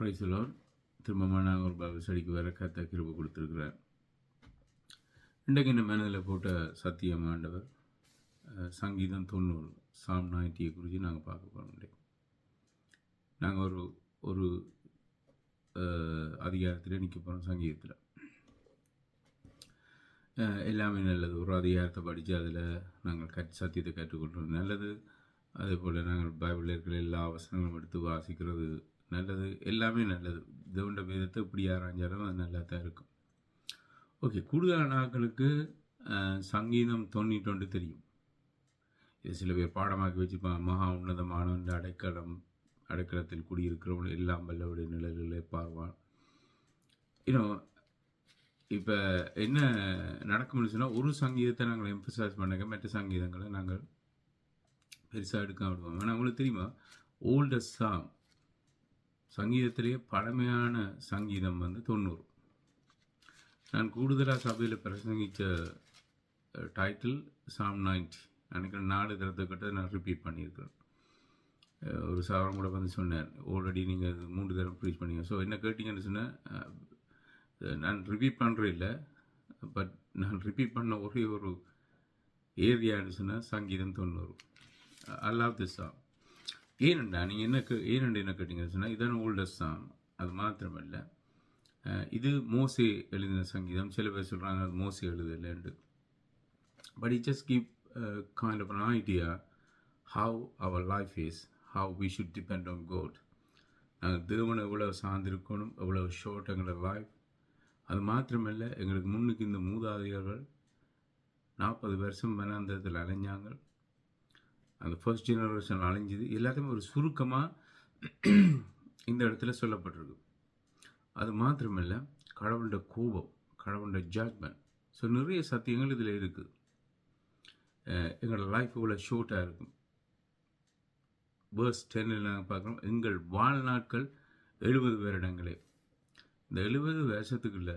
Price Lord. திரும்பமாக நாங்கள் ஒரு Bible ஸ்டடிக்கு வர கர்த்தர் கிருபை கொடுத்துருக்குறார். இன்றைக்கு இந்த மனதில் போட்ட சத்தியம் ஆண்டவர் சங்கீதம் 90 சாம் 90 குறித்து நாங்கள் பார்க்க போகிறோம். நாங்கள் ஒரு ஒரு அதிகாரத்தில் நிற்க போகிறோம். சங்கீதத்தில் எல்லாமே நல்லது. ஒரு அதிகாரத்தை படித்து அதில் நாங்கள் சத்தியத்தை கற்றுக்கொள்வது நல்லது. அதே போல் நாங்கள் பைபிளில் இருக்கிற எல்லா அவசரங்களும் எடுத்து வாசிக்கிறது நல்லது. எல்லாமே நல்லது. தேவனுடைய வேதத்தை இப்படி ஆராய்ஞ்சாலும் அது நல்லா தான் இருக்கும். ஓகே, கூடுதலான நாட்களுக்கு சங்கீதம் 90 தெரியும். இது சில பேர் பாடமாக்கி வச்சுப்பாங்க. மகா உன்னதமான அடைக்கலத்தில் குடியிருக்கிறவங்க எல்லாம் வல்லவுடைய நிழலிலே பார்வான். இன்னும் இப்போ என்ன நடக்கும்னு சொன்னால், ஒரு சங்கீதத்தை நாங்கள் எம்பசைஸ் பண்ணாங்க, மற்ற சங்கீதங்களை நாங்கள் பெருசாக எடுக்க விடுவோம். ஆனால் உங்களுக்கு தெரியுமா, ஓல்டஸ்ட் சாங் சங்கீதத்திலேயே பழமையான சங்கீதம் 90. நான் கூடுதலாக சபையில் பிரசங்கித்த டைட்டில் சாம் 90. நினைக்கிறேன் 4 தரத்துக்கிட்ட நான் ரிப்பீட் பண்ணியிருக்கிறேன். ஒரு சாரம் கூட சொன்னார், ஆல்ரெடி நீங்கள் 3 தரம் ப்ரீச் பண்ணீங்க. ஸோ என்ன கேட்டிங்கன்னு சொன்னால், நான் ரிப்பீட் பண்ணுறேன் இல்லை, பட் நான் ரிப்பீட் பண்ண ஒரே ஒரு ஏரியான்னு சொன்னால் சங்கீதம் 90. I love this song. ஏனெண்டா நீங்கள் என்ன கேட்டிங்கன்னு சொன்னால், இதுதான் ஓல்டஸ்ட் சாங். அது மாத்திரமல்ல, இது மோசே எழுதின சங்கீதம். சில பேர் சொல்கிறாங்க அது மோசே எழுதலைண்டு. But it just give kind of an idea how our life is, how we should depend on God. நாங்கள் தேவனை எவ்வளோ சார்ந்திருக்கணும், எவ்வளோ ஷோர்ட் எங்களோட லைஃப். அது மாத்திரமல்ல, எங்களுக்கு முன்னுக்கு இந்த மூதாதையர்கள் 40 வருஷம் மனாந்தரத்தில் அலைஞ்சாங்க. அந்த ஃபர்ஸ்ட் ஜெனரேஷன் அழிஞ்சுது. எல்லாத்தையுமே ஒரு சுருக்கமாக இந்த இடத்துல சொல்லப்பட்டிருக்கு. அது மாத்திரமில்லை, கடவுளோட கோபம், கடவுளோட ஜட்மெண்ட். ஸோ நிறைய சத்தியங்கள் இதில் இருக்குது. எங்களோட லைஃப் இவ்வளோ ஷோர்ட்டாக இருக்கும். வேர்ஸ் 10 நாங்கள் பார்க்குறோம், எங்கள் வாழ்நாட்கள் 70 வருடங்களே. இந்த 70 வருஷத்துக்குள்ள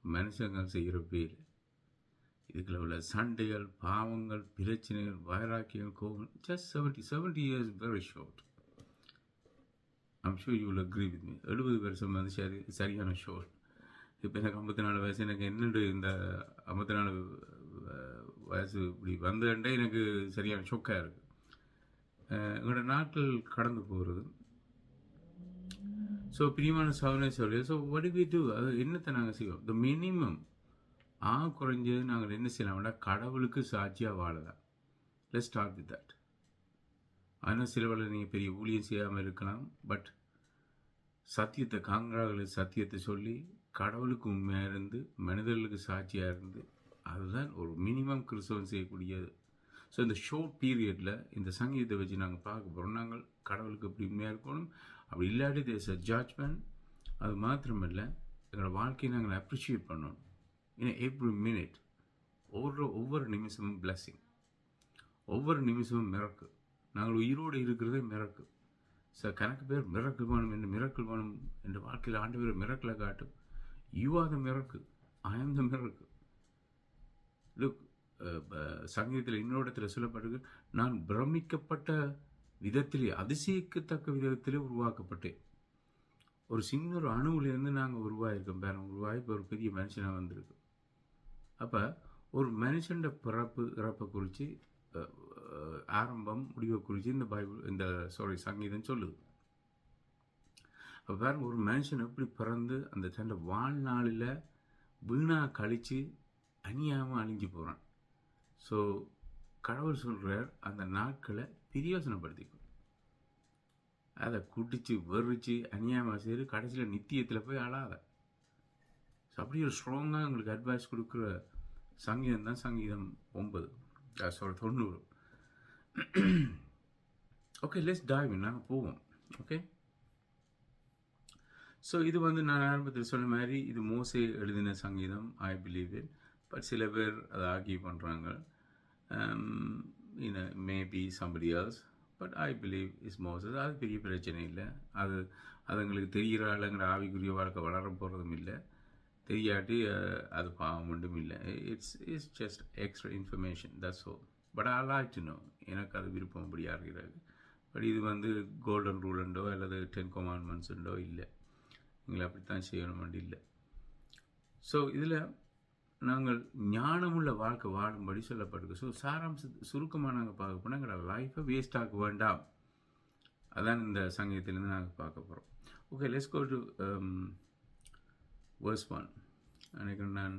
மனுஷங்க செய்கிற பேர், இதுக்குள்ள உள்ள சண்டைகள், பாவங்கள், பிரச்சனைகள், வைராக்கியம், கோபம். Just 70 years very short. I'm sure you will agree with me. 70 வருஷம் சரியான ஷோர்ட். இப்போ எனக்கு 54 வயசு. எனக்கு என்னென்று இந்த 54 வயசு இப்படி வந்தேன்டே எனக்கு சரியான ஷோக்காக இருக்குது. எங்களோட நாட்கள் கடந்து போகிறது. ஸோ பிரியமான சகோதரனே சொல்லி, so what do we do? அது என்னத்தை நாங்கள் செய்வோம்? த மினிமம் குறைஞ்சது நாங்கள் என்ன செய்யலாம்னா, கடவுளுக்கு சாட்சியாக வாழலாம். Let's start with that. ஆனால் சில வேளை நீங்கள் பெரிய ஊழியம் செய்யாமல் இருக்கலாம், பட் சத்தியத்தை காங்கிறார்களுக்கு சத்தியத்தை சொல்லி கடவுளுக்கு உண்மையாக இருந்து மனிதர்களுக்கு சாட்சியாக இருந்து, அதுதான் ஒரு மினிமம் கிறிஸ்தவன் செய்யக்கூடியது. ஸோ இந்த ஷோர்ட் பீரியடில் இந்த சங்கீதத்தை வச்சு நாங்கள் பார்க்க போகிறோம். நாங்கள் கடவுளுக்கு எப்படி உண்மையாக இருக்கணும், அப்படி இல்லாட்டி தேர்ஸ் அ ஜட்ஜ்மெண்ட். அது மாத்திரமில்லை, எங்களோட வாழ்க்கையை நாங்கள் அப்ரிஷியேட் பண்ணணும். ஏன்னா எவ்ரி மினிட், ஒவ்வொரு நிமிஷமும் பிளஸ்ஸிங், ஒவ்வொரு நிமிஷமும் மிரக்கு. நாங்கள் உயிரோடு இருக்கிறதே மிரக்கு. கணக்கு பேர் மிரக்கல் வேணும் என்று மிரக்கல் வேணும் என்ற வாழ்க்கையில் ஆண்டவர் மிரக்கலை காட்டும். யூ ஆர் த மிரக்கு, ஐ ஆம் த மிரக்கு. லுக், சங்கீதத்தில் இன்னொரு இடத்துல சொல்லப்பட்டிருக்கு, நான் பிரமிக்கப்பட்ட விதத்திலே, அதிசயிக்கத்தக்க விதத்திலே உருவாக்கப்பட்டேன். ஒரு சின்ன ஒரு அணுவிலேருந்து நாங்கள் உருவாயிருக்கோம். உருவாகி இப்போ ஒரு பெரிய மனுஷனாக வந்திருக்கு. அப்போ ஒரு மனுஷன் இறப்பை குறித்து, ஆரம்பம் முடிவை குறித்து இந்த சங்கீதம் சொல்லுது. அப்போ பாருங்க, ஒரு மனுஷன் எப்படி பிறந்து அந்த தன்னோட வாழ்நாளில் வீணாக கழித்து அணியாமல் அழிஞ்சு போகிறான். ஸோ கடவுள் சொல்கிறார், அந்த நாட்களை பிரயோசனப்படுத்திக்கும். அதை குடித்து வெறிச்சு அநியாயமாக செய்து கடைசியில் நித்தியத்தில் போய் அழாத. ஸோ அப்படி ஒரு ஸ்ட்ராங்காக உங்களுக்கு அட்வைஸ் கொடுக்குற சங்கீதம் தான் சங்கீதம் 90. ஓகே, லெட்ஸ் டைவ் இன். நாங்கள் போவோம். ஓகே, ஸோ இது நான் ஆரம்பத்தில் சொன்ன மாதிரி இது மோசே எழுதின சங்கீதம். I believe it. பட் சில பேர் அதை ஆர்கியூ பண்ணுறாங்க. Maybe somebody else, but I believe is Moses. அது பெரிய பிரச்சனை இல்லை. அது எங்களுக்கு தெரிகிற ஆளுங்கிற ஆவிக்குரிய வாழ்க்கை வளர போகிறதும் இல்லை. தெரியாட்டி அது பாவம் ஒன்றும் இல்லை. It's just extra information, that's all. But I like to know. எனக்கு அது விருப்பம் அப்படியாக இருக்கிறது. பட் இது கோல்டன் ரூல் உண்டோ அல்லது 10 commandments உண்டோ இல்லை. நீங்கள் அப்படித்தான் செய்யணும் வேண்டி இல்லை. ஸோ இதில் நாங்கள் ஞானமுள்ள வாழ்க்கை வாழும்படி சொல்லப்பட்டிருக்கு. ஸோ சுருக்கமாக நாங்கள் பார்க்க போனால் எங்களோட லைஃப்பை வேஸ்ட் ஆக்க வேண்டாம். அதான் இந்த சங்கீதத்திலேருந்து நாங்கள் பார்க்க போகிறோம். Okay, let's go to verse 1. நினைக்கிறேன் நான்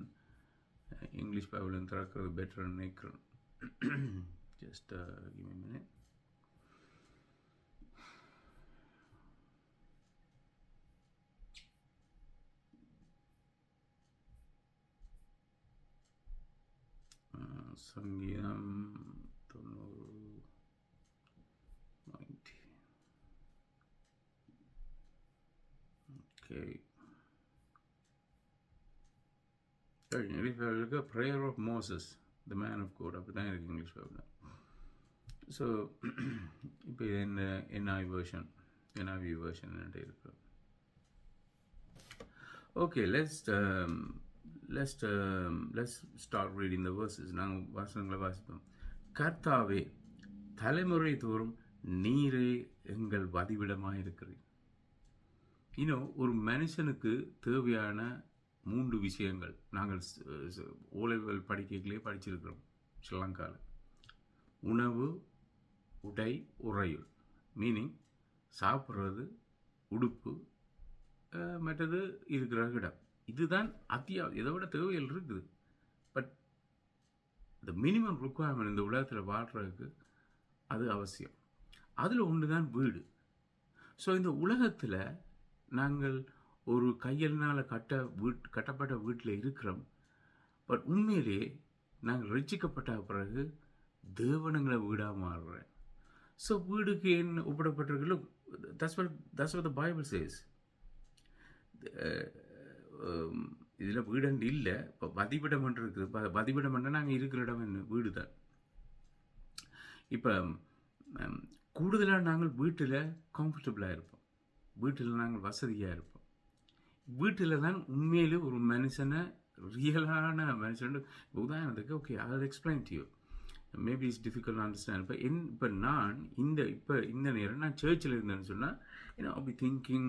இங்கிலீஷ் பைபிள் திறக்கிறது பெட்டர்னு நினைக்கிறேன். Just give me a minute. சங்கீதம் 90. Okay. Prayer of Moses, the man of God. அப்படிதான் இருக்கு இங்கிலீஷ் பைபிள். ஸோ இப்போ இந்த NIV version இருக்கு. Okay, let's start reading the verses. நாங்கள் வசனங்களை வாசிப்போம். கர்த்தாவே, தலைமுறை தோறும் நீரே எங்கள் வதிவிடமாக இருக்கிறீர். இன்னும் ஒரு மனுஷனுக்கு தேவையான 3 விஷயங்கள் நாங்கள் ஓலைவல் படிக்கைகளே படிச்சிருக்கிறோம் ஸ்ரீலங்காவில். உணவு, உடை, உறையுள். மீனிங் சாப்பிட்றது, உடுப்பு, மற்றது இருக்கிற இடம். இதுதான் இதை விட தேவைகள் இருக்குது. பட் த மினிமம் ரிக்குவயர்மெண்ட் இந்த உலகத்தில் வாழ்கிறதுக்கு அது அவசியம். அதில் ஒன்று தான் வீடு. ஸோ இந்த உலகத்தில் நாங்கள் ஒரு கையினால் கட்டப்பட்ட வீட்டில் இருக்கிறோம். பட் உண்மையிலே நாங்கள் ரட்சிக்கப்பட்ட பிறகு தேவனங்களை வீடாக மாறுறேன். ஸோ வீடுக்கு என்ன ஒப்பிடப்பட்டிருக்கு? that's what the Bible says. இதில் வீடு இல்லை, இப்போ வதிவிடம் இருக்குது. வதிவிடம் நாங்கள் இருக்கிற இடம் என்ன வீடு தான். இப்போ கூடுதலாக நாங்கள் வீட்டில் கம்ஃபர்டபுளாக இருப்போம், வீட்டில் நாங்கள் வசதியாக இருப்போம். வீட்டில் தான் உண்மையிலே ஒரு மனுஷனை ரியலான மனுஷன். உதாரணத்துக்கு okay, I will explain to you. Maybe it's difficult understand. இப்போ நான் இந்த நேரம் நான் சர்ச்சில் இருந்தேன்னு சொன்னால் I'll be thinking,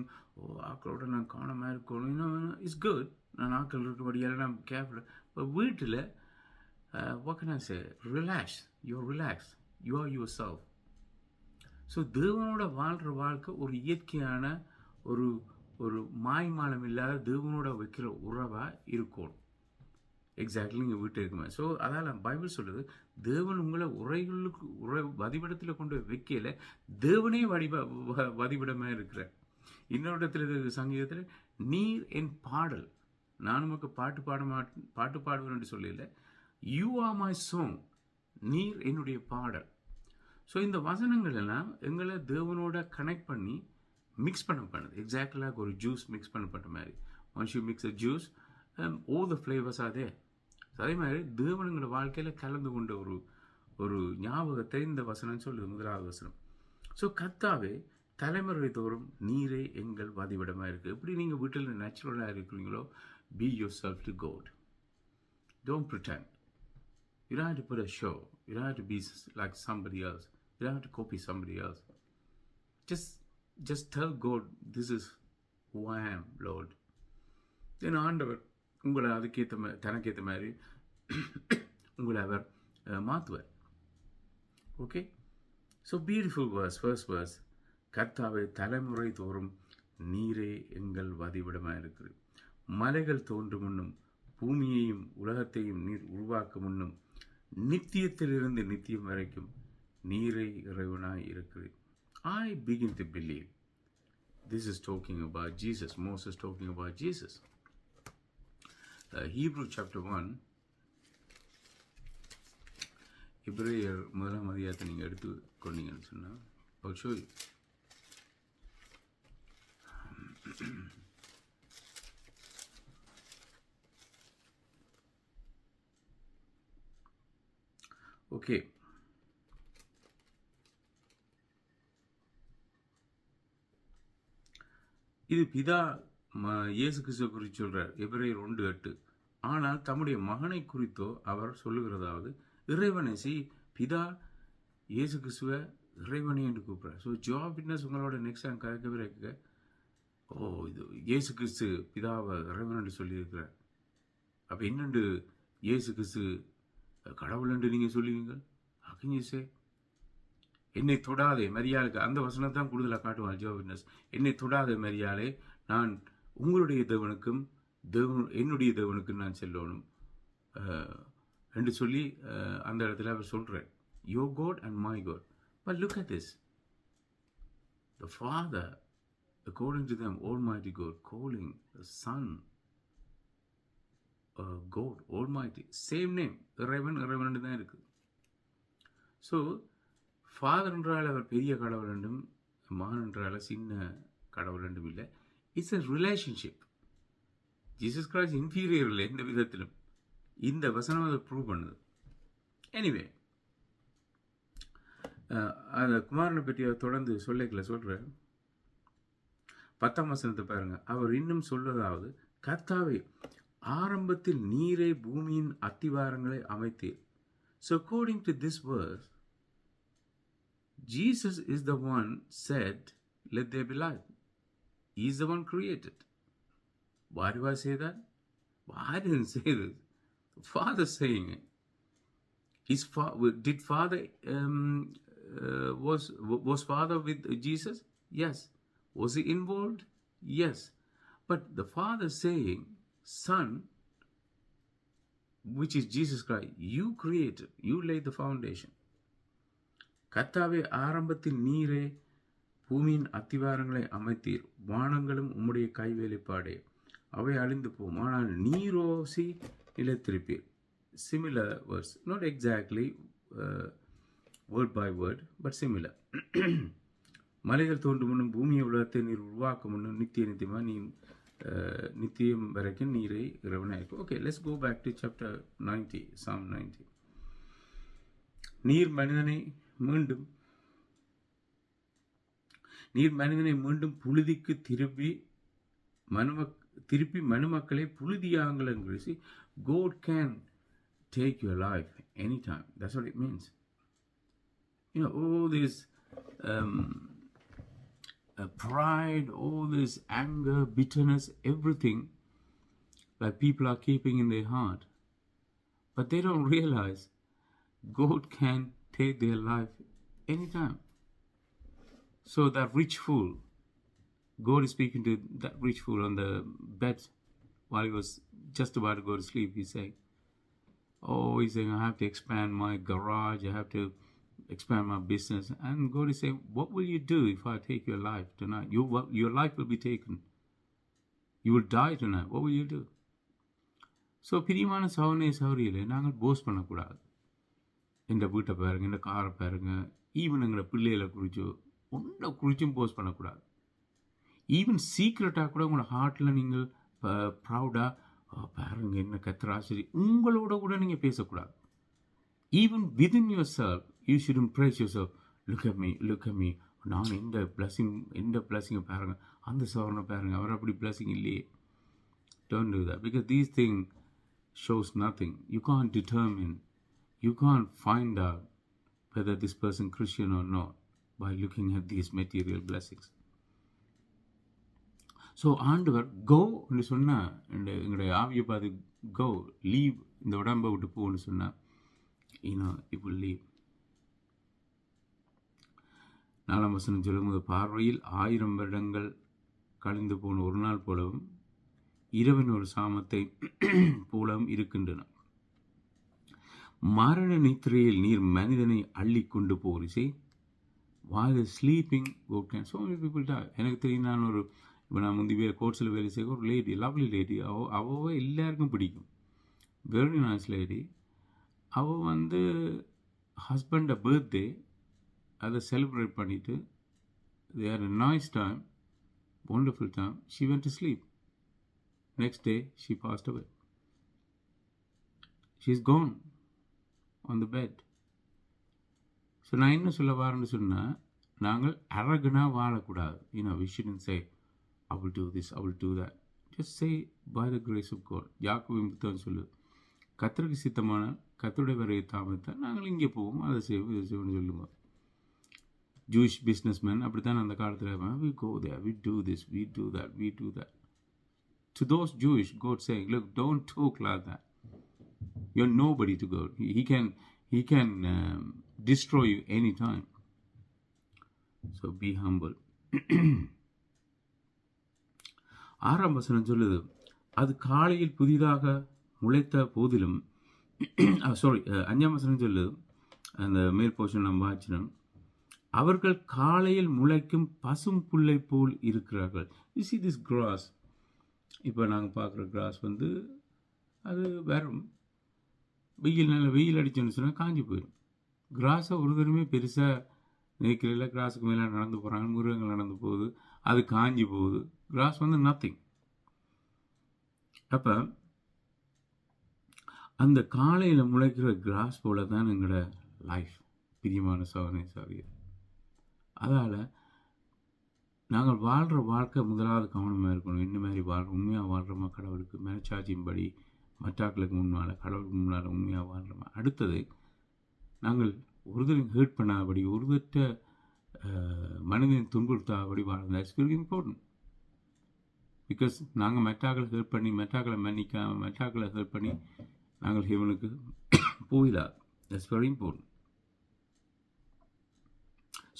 ஆக்களோட நான் காணமாக இருக்கணும். இட்ஸ் குட், நான் ஆக்கள் இருக்கபடியால் நான் கேர்ஃபுல். இப்போ வீட்டில் what can I say? Relax. You are yourself. So தேவனோட வாழ்கிற வாழ்க்கை ஒரு இயற்கையான ஒரு மாய்மாலம் இல்லாத தேவனோட வைக்கிற உறவாக இருக்கணும். எக்ஸாக்ட்லி நீங்கள் வீட்டு இருக்குமே. ஸோ அதால் பைபிள் சொல்லுது, தேவன் உங்களை வதிவிடத்தில் கொண்டு வைக்கல, தேவனே வதிவிடமாக இருக்கிற. இன்னொரு இடத்துல சங்கீதத்தில் நீர் என் பாடல், நான் நமக்கு பாட்டு பாடுவேன் என்று சொல்லல, யூ ஆர் மை சாங், நீர் என்னுடைய பாடல். ஸோ இந்த வசனங்கள் எல்லாம் எங்களை தேவனோட கனெக்ட் பண்ணி மிக்ஸ் பண்ணப்படுது. எக்ஸாக்ட்லாக ஒரு ஜூஸ் மிக்ஸ் பண்ணப்பட்ட மாதிரி. Once you mix a juice, all the flavors are there. அதே மாதிரி தேவனுங்களோட வாழ்க்கையில் கலந்து கொண்ட ஒரு ஞாபகத்தை இந்த வசனம் சொல்லுது, முதலாவது வசனம். ஸோ கர்த்தாவே, தலைமுறை தோறும் நீரே எங்கள் வதிவிடமாக இருக்குது. எப்படி நீங்கள் வீட்டில் நேச்சுரலாக இருக்கிறீங்களோ, be yourself to God. Don't pretend. You don't have to put a show. You don't have to be like somebody else. You don't have to copy somebody else. Just tell God, this is who I am, Lord. Then ஆண்டவர் உங்களை தனக்கேற்ற மாதிரி உங்களை அவர் மாற்றுவார். Okay, so beautiful verse. First verse, கர்த்தாவே, தலைமுறை தோறும் நீரே எங்கள் வதிவிடமாக இருக்குது. மலைகள் தோன்றும் முன்னும் பூமியையும் உலகத்தையும் நீர் உருவாக்கும் முன்னும் நித்தியத்திலிருந்து நித்தியம் வரைக்கும் நீரே இறைவனாய் இருக்கிறது. I begin to believe this is talking about Jesus. Moses talking about Jesus. Hebrew chapter 1, எபிரேயர் 1 அதிகாரத்தை நீங்கள் எடுத்து கொண்டீங்கன்னு சொன்னால் I'll show you. ஓகே, இது பிதா இயேசு கிறிஸ்துவ குறித்து சொல்கிறார், எபிரேயர் 1:8. ஆனால் தம்முடைய மகனை குறித்தோ அவர் சொல்லுகிறதாவது, இறைவனை பிதா இயேசு கிறிஸ்துவ இறைவனை என்று கூப்பிட்றார். ஸோ ஜோவா விட்னஸ் உங்களோட நெக்ஸ்ட் டைம் கதைக்க இது இயேசு கிறிஸ்து பிதாவை இறைவன் என்று சொல்லியிருக்கிறார். அப்போ என்னென்று இயேசு கிறிஸ்து கடவுள் என்று நீங்கள் சொல்லுவீங்க? அகிஞ்சே என்னை தொடாதே மரியாளுக்கு அந்த வசனம் தான் கூடுதலாக காட்டுவான் ஜெகோவா விட்னஸ். என்னை தொடாதே மரியாளே, நான் உங்களுடைய தேவனுக்கும் என்னுடைய தேவனுக்கும் நான் செல்லணும் என்று சொல்லி அந்த இடத்துல அவர் சொல்கிறார், your God and my God. But look at this, the father according to them almighty God calling the son God almighty, same name, இறைவன் தான் இருக்குது. ஸோ ஃபாதர் என்றால் அவர் பெரிய கடவுள் என்றும் மகன் என்றால் சின்ன கடவுள் என்றும் இல்லை. It's a relationship. Jesus Christ inferior இல்லை எந்த விதத்திலும். இந்த வசனம் அதை ப்ரூவ் பண்ணுது. எனிவே அந்த குமாரனை பற்றி தொடர்ந்து சொல்கிறேன். 10ஆம் வசனத்தை பாருங்க. அவர் இன்னும் சொல்வதாவது, கர்த்தாவே ஆரம்பத்தில் நீரே பூமியின் அத்திவாரங்களை அமைத்தீர். So according to this verse, Jesus is the one said, let there be light. He is the one created. Why do I say that? Well, I didn't say this. The Father saying it. Did Father was Father with Jesus? Yes. Was he involved? Yes. But the Father saying, Son, which is Jesus Christ, you created, you laid the foundation. கர்த்தாவே ஆரம்பத்தில் நீரே பூமியின் அத்திவாரங்களை அமைத்தீர். வானங்களும் உம்முடைய கைவேலைப்பாடே, அவை அழிந்து போம், ஆனால் நீரோசி நிலைத்திருப்பீர். Similar words, not exactly word by word, but similar. மலைகள் தோன்றும் முன்னும் பூமியை உலகத்தை நீர் உருவாக்கும் முன்னும் நித்தியமாக நீ நித்தியம் வரைக்கும் நீரை இறைவனாயிருக்கும். Okay, let's go back to chapter 90, Psalm 90. நீர் மனிதனை மீண்டும் புழுதிக்கு திருப்பி மனுமக்களை புழுதியாங்கள் என்று. God can take your life anytime. That's what it means. You know, all this pride, all this anger, bitterness, everything that people are keeping in their heart, but they don't realize God can take their life anytime. So that rich fool, God is speaking to that rich fool on the bed while he was just about to go to sleep. He's saying, I have to expand my garage, I have to expand my business. And God is saying, what will you do if I take your life tonight? Your life will be taken. You will die tonight. What will you do? So பிரியமான சௌரியில் நாங்கள் post பண்ணக்கூடாது. இந்த வீட்டை பாருங்க, இந்த காரை பாருங்க, even எங்களை பிள்ளைகளை குறிச்சோ ஒன்றை குறிச்சும் போஸ்ட் பண்ணக்கூடாது. ஈவன் சீக்ரெட்டாக கூட உங்களோட ஹார்ட்டில் நீங்கள் ப்ரௌடாக பாருங்க என்ன கத்திர ஆச்சரியம் உங்களோட கூட நீங்கள் பேசக்கூடாது. Even within yourself, you should impress yourself. Look at me. நான் இந்த blessing பாருங்க, அந்த சவரனை பாருங்க, அவர் அப்படி blessing இல்லையே. Don't do that, because these things shows nothing. You can't determine, you can't find out whether this person Christian or not by looking at these material blessings. So ஆண்டவர் கோ என்று சொன்னால், எங்களுடைய ஆவியை பார்த்து கோ, லீவ், இந்த உடம்பை விட்டு போன்னு சொன்னால், it will leave. 4ஆம் வசனம் சொல்லும்போது, பார்வையில் 1000 வருடங்கள் கழிந்து போன ஒரு நாள் போலவும் இரவின் ஒரு சாமத்தை போலவும் இருக்கின்றன. மரண நித்திரையில் நீர் மனிதனை அள்ளி கொண்டு போரிசை while sleeping God can. So many people die. எனக்கு தெரியும், நான் முந்தைய கோர்ட்ஸில் வேலை செய்ய ஒரு லேடி, லவ்லி லேடி, அவள் எல்லாருக்கும் பிடிக்கும், வெரி நைஸ் லேடி. அவள் ஹஸ்பண்டை பர்த்டே அதை செலிப்ரேட் பண்ணிவிட்டு, they had a nice time, wonderful time. She went to sleep. Next day she passed away. She's gone on the bed. So நான் என்ன சொல்ல வரேன்னு சொன்னால், நாங்கள் அரகனாக வாழக்கூடாது. We shouldn't say, I will do this, I will do that. Just say, by the grace of God. யாக்கோபின் புத்தகம் சொல்லு, கர்த்தருக்கு சித்தமான கர்த்தருடைய வரையை தாமத்தான் நாங்கள் இங்கே போவோம், அதை செய்வோம், இதை செய்வோம்னு சொல்லுவோம். ஜூயிஷ் பிஸ்னஸ்மேன் அப்படித்தான் அந்த காலத்தில் we go there, we do this, we do that, we do that. To those Jewish, God saying, look, don't talk like that. You're nobody to God. He can destroy you anytime. So be humble. 6ஆம் வசனம் சொல்லுது, அது காலையில் புதிதாக முளைத்த போதிலும், 5ஆம் வசனம் சொல்லுது, அந்த மேல் போர்ஷன் நம்ம வாசினோம், அவர்கள் காலையில் முளைக்கும் பசும் புல்லை போல் இருக்கிறார்கள். You see this grass. இப்போ நாங்கள் பார்க்குற கிராஸ் வந்து அது வரும், நல்ல வெயில் அடிச்சோன்னு சொன்னால் காஞ்சி போயிடும். கிராஸை ஒரு தடவை பெருசாக நிற்கிறதில்ல, கிராஸுக்கு மேலே நடந்து போகிறாங்க, மிருகங்கள் நடந்து போகுது, அது காஞ்சி போகுது. கிராஸ் வந்து நத்திங். அப்போ அந்த காலையில் முளைக்கிற கிராஸ் போல தான் எங்களோட லைஃப். பிரியமான சகோதரனே சகோதரியே, அதால் நாங்கள் வாழ்கிற வாழ்க்கை முதலாவது கவனமாக இருக்கணும். என்ன மாதிரி உண்மையாக வாழ்கிறோமா, கடவுளுக்கு மேற்சாட்சியின்படி மற்றாக்களுக்கு முன்னால், கடவுளுக்கு முன்னால் உண்மையாக வாழ்கிறோமா. அடுத்தது, நாங்கள் ஒருத்தரையும் ஹேர்ட் பண்ணாதபடி, ஒருத்தட்ட மனிதனை துன்புறுத்தாதபடி வாழ்றது. That's very important. பிகாஸ் நாங்கள் மெட்டாக்களை ஹெல்ப் பண்ணி, மெட்டாக்களை மன்னிக்காமல், மெட்டாக்களை ஹெல்ப் பண்ணி நாங்கள் ஹெவனுக்கு போயிடாது. That's very important.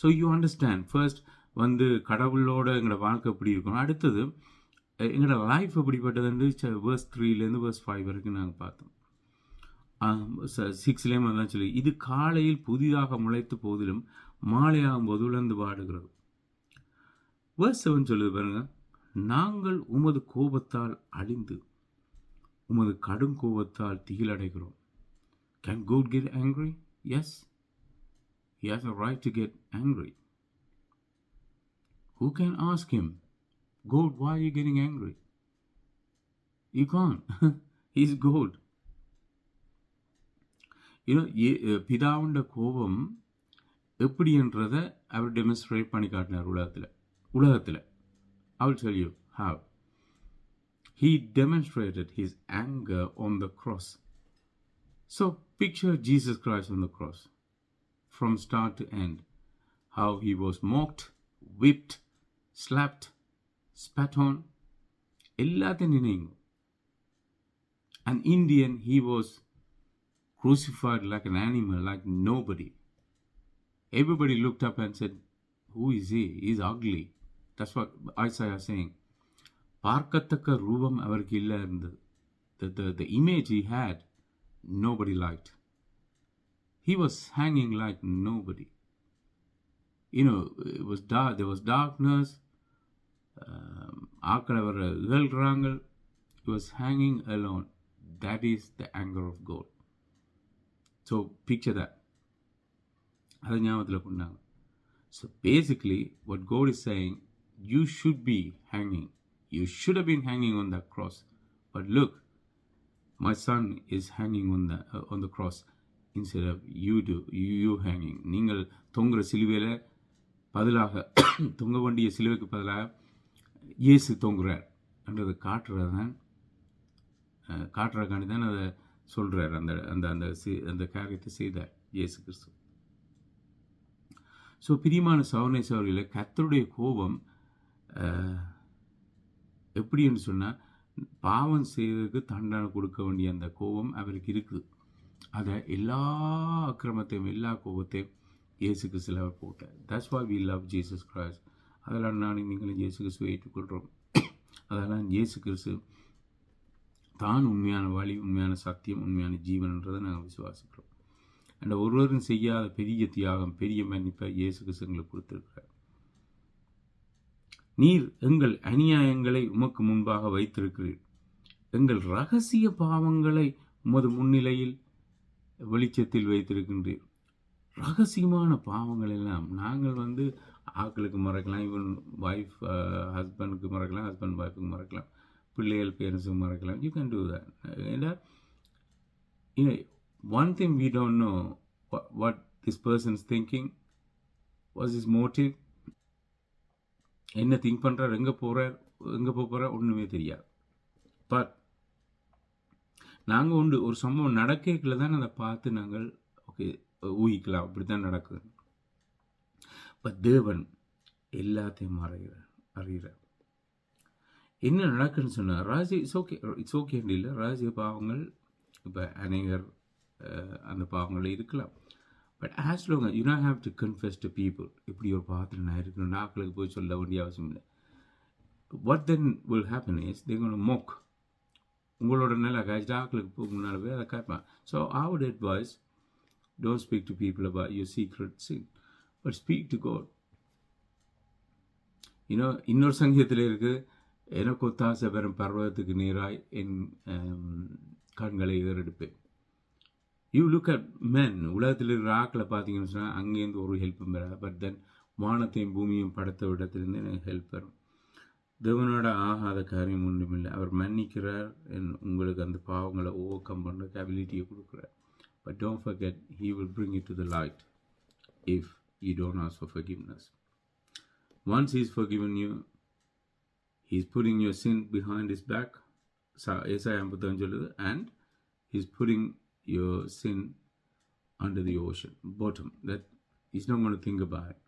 So you understand. First வந்து கடவுளோட எங்களோட வாழ்க்கை எப்படி இருக்கணும். அடுத்தது எங்களோட லைஃப் எப்படிப்பட்டதுன்னு வேர்ஸ் 3லேருந்து வேர்ஸ் 5 வரைக்கும் நாங்கள் பார்த்தோம். 6லேயும் அதான் சொல்லி, இது காலையில் புதிதாக முளைத்த போதிலும் மாலையாகும் போது உழந்து பாடுகிறது. வேர்ஸ் 7 சொல்லுது பாருங்க, நாங்கள் உமது கோபத்தால் அழிந்து உமது கடும் கோபத்தால் திகிலடைகிறோம். Can God get angry? Yes. He has a right to get angry. Who can ask him, God, why are you getting angry? You can't. He's God. பிதாவுண்ட கோபம் எப்படின்றதை அவர் டெமான்ஸ்ட்ரேட் பண்ணி காட்டினார் உலகத்தில். I will tell you how. He demonstrated his anger on the cross. So picture Jesus Christ on the cross from start to end. How he was mocked, whipped, slapped, spat on. எல்லாத்தையும் நினைங்க. And in the end he was crucified like an animal, like nobody. Everybody looked up and said, who is he? He's ugly. That's what Isaiah is saying. பார்க்கத்தக்க ரூபம் அவருக்கு இல்லை இருந்தது. The image he had, nobody liked. He was hanging like nobody. It was dark. There was darkness. ஆக்கள் அவரை இகழ்கிறாங்க. He was hanging alone. That is the anger of God. So picture that. அதை ஞாபகத்தில் கொண்டாங்க. So basically what God is saying, you should be hanging. You should have been hanging on that cross. But look, my son is hanging on the cross instead of you hanging. நீங்கள் தொங்குற சிலுவையில் பதிலாக, தொங்க வேண்டிய சிலுவைக்கு பதிலாக இயேசு தொங்குறார் என்றது காட்டுறக்காண்டி தான் அதை சொல்கிறார். அந்த காரியத்தை செய்தார் இயேசு கிறிஸ்து. ஸோ பிரியமான சகோதரனே சகோதரிகளே, கர்த்தருடைய கோபம் எப்படின்னு சொன்னால், பாவம் செய்வதற்கு தண்டனை கொடுக்க வேண்டிய அந்த கோபம் அவருக்கு இருக்குது. அதை எல்லா அக்கிரமத்தையும், எல்லா கோபத்தையும் இயேசு கிறிஸ்துல அவர் போட்டார். That's why we love Jesus Christ. அதெல்லாம் நீங்களும் இயேசு கிறிஸ்துவை ஏற்றுக்கொள்கிறோம். அதெல்லாம் இயேசு கிறிஸ்து தான் உண்மையான வழி, உண்மையான சத்தியம், உண்மையான ஜீவன்ன்றதை நாங்கள் விசுவாசிக்கிறோம். அந்த ஒருவரும் செய்யாத பெரிய தியாகம், பெரிய மன்னிப்பை இயேசு கிறிஸ்து எங்களுக்கு கொடுத்திருக்கிறார். நீர் எங்கள் அநியாயங்களை உமக்கு முன்பாக வைத்திருக்கிறீர், எங்கள் ரகசிய பாவங்களை உமது முன்னிலையில் வெளிச்சத்தில் வைத்திருக்கின்றீர். ரகசியமான பாவங்கள் எல்லாம் நாங்கள் ஆக்களுக்கு மறக்கலாம், ஈவன் வைஃப் ஹஸ்பண்டுக்கு மறக்கலாம், ஹஸ்பண்ட் ஒய்ஃபுக்கு மறக்கலாம், பிள்ளைகள் பேரண்ட்ஸுக்கு மறக்கலாம். You can do that. ஏன்னா one thing we don't know, what this person is thinking, what's his motive, என்ன திங்க் பண்ணுறார், எங்கே போகிறார் ஒன்றுமே தெரியாது. பட் நாங்கள் ஒரு சம்பவம் நடக்கல தான் அதை பார்த்து நாங்கள் ஓகே ஊகிக்கலாம், அப்படி தான் நடக்குது. பட் தேவன் எல்லாத்தையும் அறிகிறார். என்ன நடக்குன்னு சொன்னால் ராஜ்ய இட்ஸ் ஓகேன்னு இல்லை, ராஜ்ய பாவங்கள் இப்போ அநேகர் அந்த பாவங்கள் இருக்கலாம். But as long you not have to confess to people, இப்படி ஒரு பாத்திரம் நான் இருக்கணும் நாக்களுக்கு போய் சொல்ல வேண்டிய அவசியம் இல்லை. What then will happen is they gonna mock. உங்களோட நல்லா காய்ச்சிட்டு ஆக்களுக்கு போய் முன்னால் போய் அதை கேட்பான். So I would advise, don't speak to people about your secret sin, but speak to God. இன்னொரு சங்கீதத்தில் இருக்குது, எனக்கு ஒத்தாசை பெறும் பர்வதத்துக்கு நீராய் என் கண்களை ஏறெடுப்பேன். யூ லுக் அட் மென், உலகத்தில் இருக்கிற ஆக்களை பார்த்தீங்கன்னு சொன்னால் அங்கேருந்து ஒரு ஹெல்ப்பும் பெறாது. பட் தென் வானத்தையும் பூமியும் படைத்த விடத்திலிருந்து எனக்கு ஹெல்ப் பெறும். தேவனோட ஆகாத காரியம் ஒன்றுமில்லை. அவர் மன்னிக்கிறார், உங்களுக்கு அந்த பாவங்களை ஓவர் கம் பண்ணுற அபிலிட்டியை கொடுக்குறார். But don't forget, he will bring it to the light if you don't ask for forgiveness. Once he's forgiven you, he's putting your sin behind his back, and he's putting your sin under the ocean bottom, that he's not going to think about it.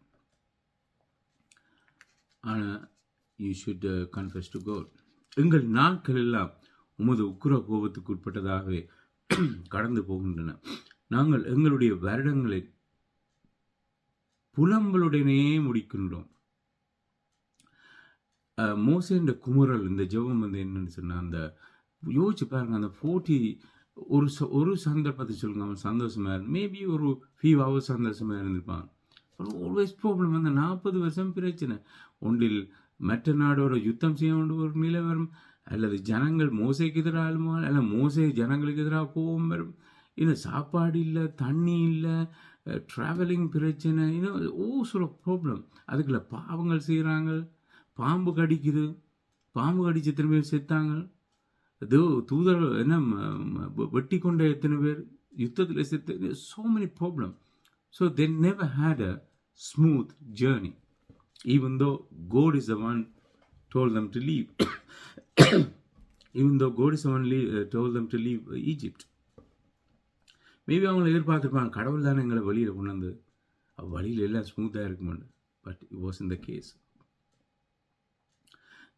You should confess to God. எங்கள் நாட்கள் எல்லாம் உமது உக்கிர கோபத்துக்கு உட்பட்டதாகவே கடந்து போகின்றன. நாங்கள் எங்களுடைய வருடங்களை புலம்பலுடனே முடிக்கின்றோம். மோசேன்ற குமுறல், இந்த ஜெபம் என்னன்னு சொன்னால், அந்த யோசிச்சு பாருங்க, அந்த 40 ஒரு சந்தர்ப்பத்தை சொல்லுங்க, அவன் சந்தோஷமாக இருந்து மேபி ஒரு ஃபியூ ஹவர்ஸ் சந்தோஷமாக இருந்திருப்பான். Always problem. அந்த 40 வருஷம் பிரச்சனை. ஒன்றில் மற்ற நாடோட யுத்தம் செய்ய வேண்டிய ஒரு நிலை வரும், அல்லது ஜனங்கள் மோசைக்கு எதிராக ஆளுமாள், அல்ல மோசை ஜனங்களுக்கு எதிராக கோபம் வரும். இன்னும் சாப்பாடு இல்லை, தண்ணி இல்லை, ட்ராவலிங் பிரச்சனை, சில ப்ராப்ளம். அதுக்குள்ள பாவங்கள் செய்கிறாங்க, பாம்பு கடிக்குது, பாம்பு கடிச்சு எத்தனை பேர் செத்தாங்க, தூதர் என்ன வெட்டி கொண்ட எத்தனை பேர் யுத்தத்தில் செத்து. so many problems. So they never had a smooth journey, even though God is the one told them to leave. Even though God is the one told them to leave Egypt. Maybe அவங்கள எதிர்பார்த்துருப்பாங்க, கடவுள் தானே எங்களை வழியில் கொண்டு வந்து வழியில் எல்லாம் ஸ்மூத்தாக இருக்குமான்னு. But it was in the case.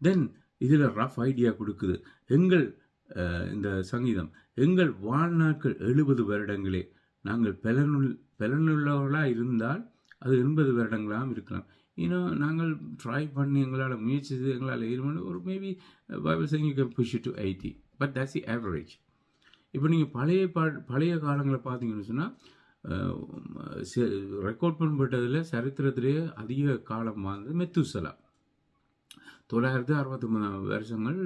Then இதில் ரஃப் ஐடியா கொடுக்குது. இந்த சங்கீதம், எங்கள் வாழ்நாட்கள் 70 வருடங்களே, நாங்கள் பலனுள்ளவர்களாக இருந்தால் அது 80 வருடங்களாகவும் இருக்கலாம். நாங்கள் ட்ரை பண்ணி எங்களால் முயற்சி செய்து எங்களால் ஒரு maybe Bible saying you can push it to 80, but that's the average. இப்போ நீங்கள் பழைய காலங்களை பார்த்தீங்கன்னு சொன்னால், ரெக்கார்ட் பண்ணப்பட்டதில் சரித்திரத்திலேயே அதிக காலம் வாழ்ந்தது மெத்துசலா. 963 வருஷங்கள்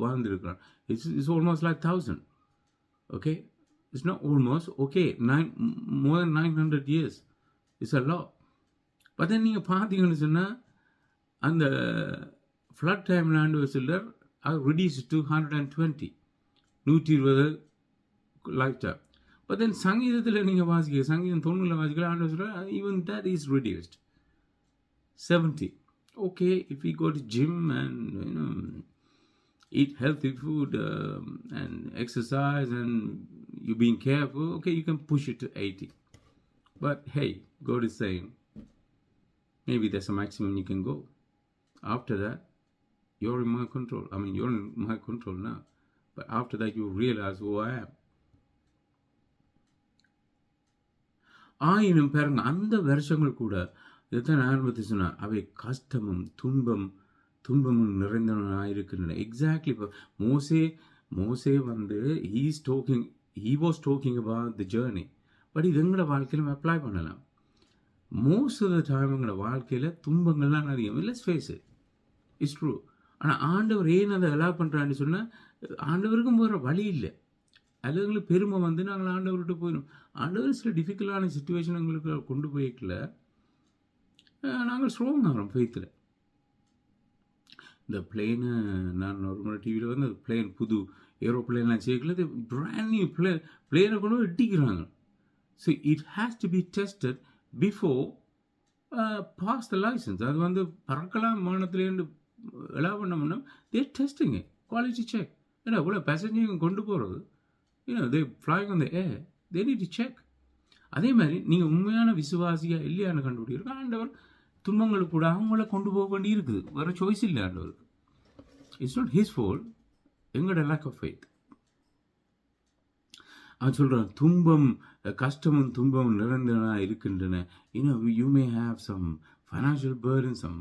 வாழ்ந்திருக்கிறான். It's almost like 1000. Okay, it's not almost, okay, more than 900 years. It's a lot. But then நீங்கள் பார்த்தீங்கன்னு சொன்னால், அந்த ஃப்ளட் டைமில் ஆண்டு சிலர் reduced to 120, 120 life time. But then சங்கீதத்தில் நீங்கள் வாசிக்க, சங்கீதம் 90 வாசிக்கலாம், ஆண்டு சொல்ல even that is reduced 70. Okay, if we go to gym and eat healthy food and exercise and you being careful, okay, you can push it to 80. But hey, God is saying maybe that's the maximum you can go. After that, you're in my control. I mean, you're in my control now. But after that, you realize who I am. ஆயினும் பாருங்க, அந்த வருஷங்கள் கூட இதைத்தான் ஆரம்பத்தை சொன்னார், அவை கஷ்டமும் துன்பமும் நிறைந்தவனாக இருக்கின்றன. எக்ஸாக்ட்லி. இப்போ மோசே வந்து he was talking about the journey. But இது எங்களோட வாழ்க்கையில் அப்ளை பண்ணலாம். மோஸ்ட் ஆஃப் த டைம் எங்களோட வாழ்க்கையில் துன்பங்கள்லாம் அதிகம். Let's face it, it's true. ஆனால் ஆண்டவர் ஏன் அதை அலாவ் பண்ணுறான்னு சொன்னால், ஆண்டவருக்கும் போகிற வழி இல்லை. அதில் எங்களுக்கு பெருமை வந்து நாங்கள் ஆண்டவர்கிட்ட போயிடும். ஆண்டவர் சில டிஃபிகல்ட்டான சுச்சுவேஷன் எங்களுக்கு கொண்டு போய்க்கல, நாங்கள் ஸ்ட்ராங் ஆகிறோம் ஃபெய்த்தில். இந்த பிளேனை நான் ஒரு முறை டிவியில் வந்து அது பிளேன் புது ஏரோப்ளேன்லாம் சேர்க்கல, பிராண்ட் நியூ பிளேனை கொண்டு இட்டிக்கிறாங்க. So it has to be tested before pass the licence. அது வந்து பறக்கலாம் வானத்துலேருந்து எல்லாம் பண்ணோம்னா தேர் டெஸ்டிங்கு, குவாலிட்டி செக். ஏன்னா இவ்வளோ பேசஞ்சர் கொண்டு போகிறது, they flying on the air, they need to check. அதே மாதிரி நீங்கள் உண்மையான விசுவாசியாக இல்லையான்னு கண்டுபிடிக்கிறோம். ஆண்டவர் துன்பங்களுக்கு கூட அவங்கள கொண்டு போக வேண்டி இருக்குது. வேறு சாய்ஸ் இல்லை ஆண்டவருக்கு. இட்ஸ் நாட் ஹிஸ் ஃபோல்ட், எங்களோட லேக் ஆஃப் ஃபெய்த். அவன் சொல்கிறான், துன்பம் கஷ்டமும் துன்பமும் நிரந்தரமாக இருக்கின்றன. You may have some financial burden, some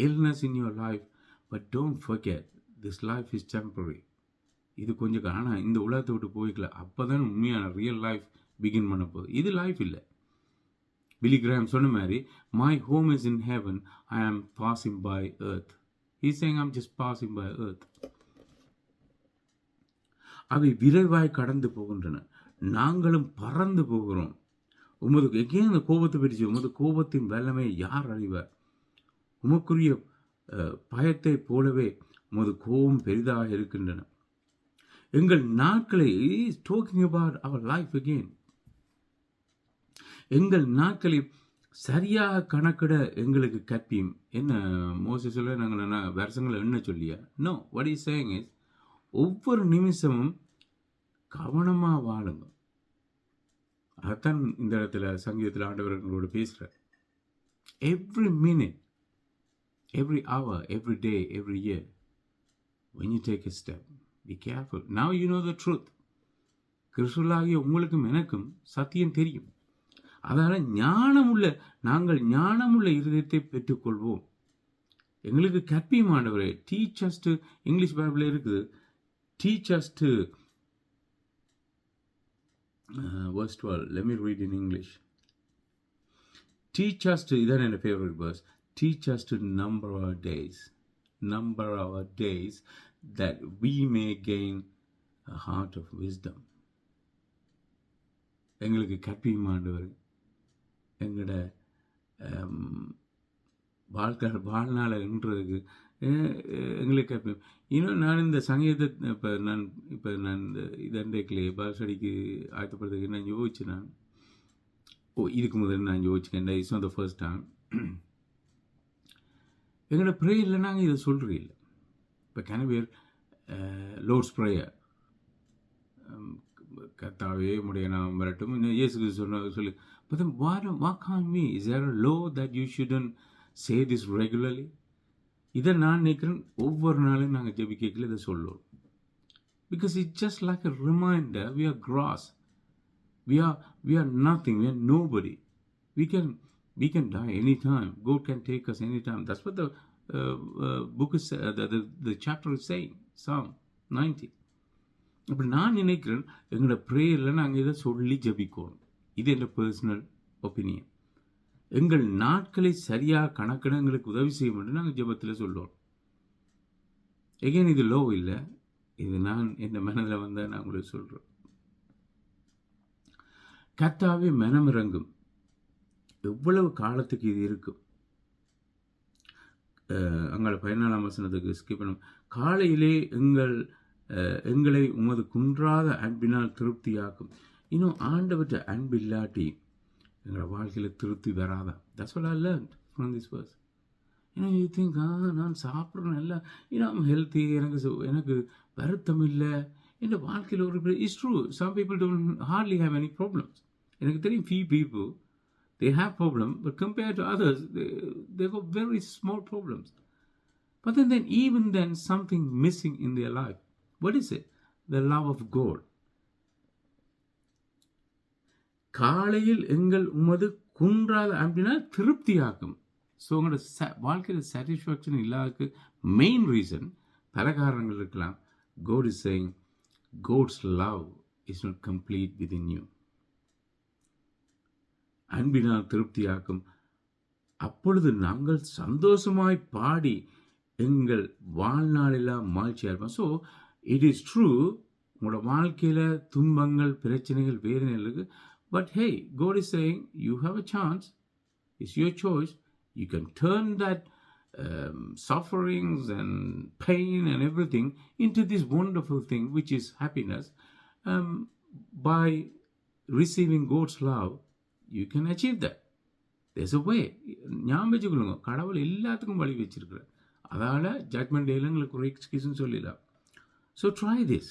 illness in your life, but don't forget this life is temporary. இது கொஞ்சம் ஆனால் இந்த உலகத்தை விட்டு போய்க்கல. அப்போ தான் உண்மையான ரியல் லைஃப் பிகின் பண்ண போகுது. இது லைஃப் இல்லை. பில்லி கிராம் சொன்ன மாதிரி, my home is in heaven, I am passing by earth. He saying I am just passing by earth. அவை விரைவாய் கடந்து போகின்றன, நாங்களும் பறந்து போகிறோம். உமது எங்கே அந்த கோபத்தை பிரிச்சு, உமது கோபத்தின் வல்லமை யார் அறிவார்? உமக்குரிய பயத்தை போலவே உமது கோபம் பெரிதாக இருக்கின்றன. எங்கள் நாட்களை talking about our life again. எங்கள் நாட்களை சரியாக கணக்கிட எங்களுக்கு கற்பியும். என்ன மோச சொல்ல நாங்கள் வருஷங்களை என்ன சொல்லியா? No, what is saying is, ஒவ்வொரு நிமிஷமும் கவனமாக வாழுங்க. அதான் இந்த இடத்துல சங்கீதத்தில் ஆண்டவர்களோடு பேசுகிறார். Every minute, every hour, every day, every year, when you take a step, be careful. Now you know the truth. கிறிஸ்துவாகிய உங்களுக்கும் எனக்கும் சத்தியம் தெரியும். அதனால் நாங்கள் ஞானமுள்ள இருதயத்தை பெற்றுக்கொள்வோம். எங்களுக்கு கற்பியும் ஆண்டவரே. Teach us to, English Bible இருக்குது, teach us to verse 12. Let me read in English. Teach us to, இதான் என்னோட favorite verse, teach us to number our days that we may gain a heart of wisdom. எங்களுக்கு கற்பியும் ஆண்டவர். எங்களோட வாழ்நாளை என்றதுக்கு எங்களுக்கு கற்பியும். இன்னும் நான் இந்த சங்கீதத்தை இப்போ நான் இந்த இதண்டைக்கிலே பால்சடிக்கு ஆயத்தப்படுறதுக்கு நான் யோசிச்சேன். இதுக்கு முதல்ல நான் யோசிச்சேன். It's not the first time. எங்களோட ப்ரேயரில் நாங்கள் இதை சொல்கிறீங்க. இப்போ கனவேர் லோர்ட்ஸ் ப்ரேயர், கர்த்தாவே உம்முடைய நாமம் வரட்டும், இன்னும் இயேசு சொல்லி. But then why can't we? Is there a law that you shouldn't say this regularly? இதை நான் நினைக்கிறேன், ஒவ்வொரு நாளும் நாங்கள் ஜெபிக்கல இதை சொல்லுவோம். Because it's just like a reminder, we are grass. We are nothing, we are nobody. We can die anytime. God can take us anytime. That's what the book is, the chapter is saying, Psalm 90. அப்படி நான் நினைக்கிறேன், எங்களோட ப்ரேயரில் நாங்கள் இதை சொல்லி ஜபிக்கணும். இது என்னோட personal opinion. எங்கள் நாட்களை சரியாக கணக்கிட எங்களுக்கு உதவி செய்ய வேண்டும் நாங்கள் ஜபத்தில் சொல்லுவோம். எகெயின் இது லோ இல்லை, இது நான் என் மனதில் வந்தால் நான் உங்களுக்கு சொல்கிறேன். கர்த்தாவே மனமிறங்கும். எவ்வளவு காலத்துக்கு இது இருக்கும்? அங்கே 14ஆம் வசனத்துக்கு ஸ்கிப் பண்ணும். காலையிலே எங்களை உமது குன்றாத அன்பினால் திருப்தியாக்கும். இன்னும் ஆண்டவற்ற அன்பு இல்லாட்டி எங்களோட வாழ்க்கையில் திருப்தி வராதா? That's what I learned from this verse. You think, நான் சாப்பிட்றேன் நல்லா, I'm healthy, எனக்கு வருத்தம் இல்லை, என் வாழ்க்கையில் ஒரு it's true. Some people don't hardly have any problems. எனக்கு தெரியும் few people, they have problem, but compared to others, they got very small problems. But then even then something missing in their life. What is it? The love of God. காலையில் எங்கள் உமது குன்றாத அன்பினால் திருப்தியாக்கும். So உங்களோட வாழ்க்கையில் satisfaction இல்லாததுக்கு main reason பல காரணங்கள் இருக்கலாம். God is saying, God's love is not complete within you. அன்பினால் திருப்தியாக்கும். அப்பொழுது நாங்கள் சந்தோஷமாய் பாடி எங்கள் வாழ்நாளெல்லாம் மகிழ்ச்சியாக இருப்போம். ஸோ இட் இஸ் ட்ரூ, உங்களோட வாழ்க்கையில் துன்பங்கள், பிரச்சனைகள், வேதனைகளுக்கு. But hey, God is saying, you have a chance. It's your choice. You can turn that sufferings and pain and everything into this wonderful thing, which is happiness. By receiving God's love, you can achieve that. There's a way. ஞாபகம் வச்சுக்கொள்ளுங்க, கடவுள் எல்லாத்துக்கும் வழி வச்சிருக்கிறார். அதால் judgement டேல எங்களுக்கு ஒரு எக்ஸ்கியூஸ்ன்னு சொல்லிடலாம். So try this.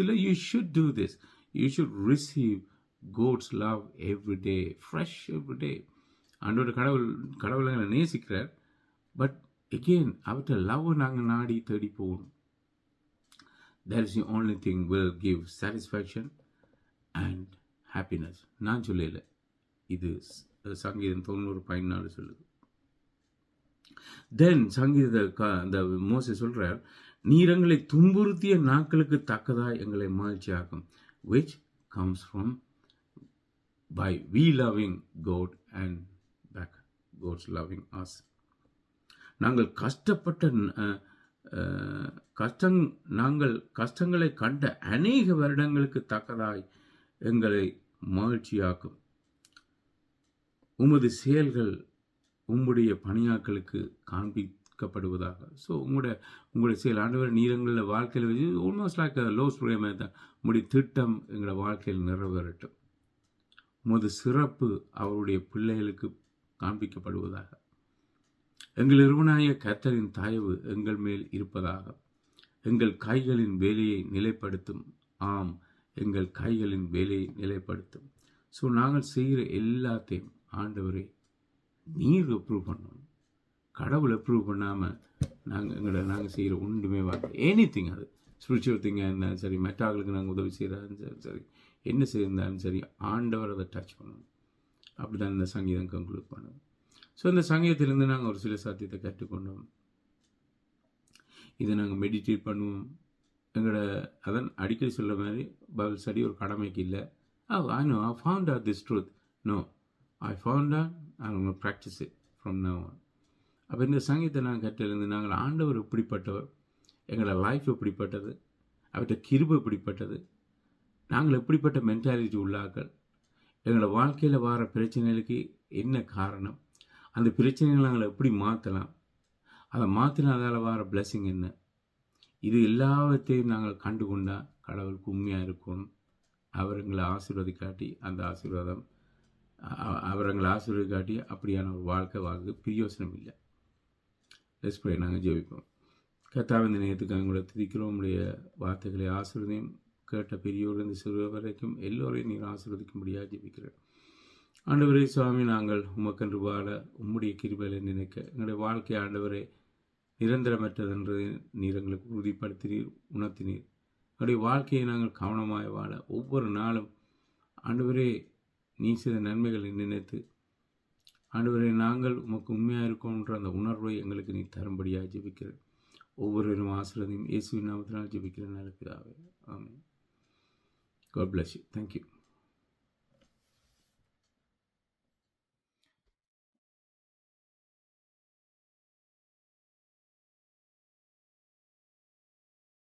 இல்லை, you should do this. You should receive God's love every day, fresh every day. ஆண்டவர் கடவுளை எங்களை நேசிக்கிறார். பட் எகெயின் அவர்கிட்ட லவ் நாங்கள் நாடி தேடி போகணும். That is the only thing will give satisfaction and happiness. நான் சொல்லல, இது சங்கீதம் 90:14 சொல்லுது. தென் அந்த மோசே சொல்றார், நீர் எங்களை துன்புறுத்திய நாட்களுக்கு தக்கதா எங்களை மகிழ்ச்சியாக்கும், which comes from by we loving God and back God's loving us. நாங்கள் கஷ்டங்களை கண்ட அநேக வருடங்களுக்கு தக்கதாய் எங்களை மகிழ்ச்சியாக்கும். உமது செயல்கள் உம்முடைய பணியாக்களுக்கு காண்பிக்கப்படுவதாக. ஸோ உங்களுடைய செயல் ஆண்டவர் நீரங்களில் வாழ்க்கையில் வச்சு ஆல்மோஸ்ட் லைக் லோஸ் ப்ரோக்ராம் தான். உங்களுடைய திட்டம் எங்களை வாழ்க்கையில் நிறைவேறட்டும். உமது சிறப்பு அவருடைய பிள்ளைகளுக்கு காண்பிக்கப்படுவதாக. எங்கள் இறைவனாகிய கர்த்தரின் தயவு எங்கள் மேல் இருப்பதாக. எங்கள் கைகளின் வேலையை நிலைப்படுத்தும். ஆம், எங்கள் கைகளின் வேலையை நிலைப்படுத்தும். ஸோ நாங்கள் செய்கிற எல்லாத்தையும் ஆண்டவரை நீர் அப்ரூவ் பண்ணணும். கடவுள் அப்ரூவ் பண்ணாமல் நாங்கள் செய்கிற ஒன்றுமே எனிதிங், அது ஸ்பிரிச்சுவல் திங்காக இருந்தாலும் சரி, மெட்டாக்களுக்கு நாங்கள் உதவி செய்கிறாலும் சரி, என்ன செய்திருந்தாலும் சரி, ஆண்டவர் அதை டச் பண்ணணும். அப்படி தான் இந்த சங்கீதம் கன்க்ளூட் பண்ணணும். ஸோ இந்த சங்கீதத்திலேருந்து நாங்கள் ஒரு சில சத்தியத்தை கற்றுக்கொண்டோம். இதை நாங்கள் மெடிடேட் பண்ணுவோம். அதான் அடிக்கடி சொல்கிற மாதிரி பைபிள் ஸ்டடி ஒரு கடமைக்கு இல்லை. I know I found out this truth. No, I found out I will practise it from now on. அப்போ இந்த சங்கீதத்தை நாங்கள் கற்றிலிருந்து நாங்கள் ஆண்டவர் எப்படிப்பட்டவர், எங்களோட லைஃப் எப்படிப்பட்டது, அவர்கிட்ட கிருபை எப்படிப்பட்டது, நாங்கள் எப்படிப்பட்ட மென்டாலிட்டி உள்ளாக்கள், எங்களோட வாழ்க்கையில் வர பிரச்சனைகளுக்கு என்ன காரணம், அந்த பிரச்சனைகளை நாங்கள் எப்படி மாற்றலாம், அதை மாற்றினதால் வர பிளெஸிங் என்ன, இது எல்லாவற்றையும் நாங்கள் கண்டுகொண்டால் கடவுளுக்கு உண்மையாக இருக்கணும். அவர் எங்களை ஆசீர்வதிக்காட்டி அந்த ஆசீர்வாதம் அவர் எங்களை ஆசீர்வதிக்காட்டி அப்படியான ஒரு வாழ்க்கை வாழ்க்கை பிரயோசனம் இல்லை. Let's pray. நாங்கள் ஜெபிப்போம். கர்த்தாவே, இந்த நேரத்துக்கு எங்களை துதிக்கிறோம். உங்களுடைய வார்த்தைகளை ஆசீர்வதியும். கேட்ட பெரியோர்லேருந்து சிறுவர் வரைக்கும் எல்லோரையும் நீர் ஆசீர்வதிக்கும்படியாக ஜெபிக்கிறேன். ஆண்டவரே சுவாமி, நாங்கள் உமக்கென்று வாழ உம்முடைய கிருபையில நினைக்க எங்களுடைய வாழ்க்கை ஆண்டவரே நிரந்தரமற்றதென்று நீர் எங்களுக்கு உறுதிப்படுத்தினீர், உணர்த்தினீர். எங்களுடைய வாழ்க்கையை நாங்கள் கவனமாய் வாழ ஒவ்வொரு நாளும் ஆண்டவரே நீ செய்த நன்மைகளை நினைத்து ஆண்டவரே நாங்கள் உமக்கு உண்மையாக இருக்கோன்ற அந்த உணர்வை எங்களுக்கு நீ தரும்படியாக ஜெபிக்கிறேன். ஒவ்வொருவரும் ஆசீர்வதியும். இயேசுவின் நாமத்தினால் ஜெபிக்கிறேன் நல்ல பிதாவே. ஆமென். God bless you. Thank you.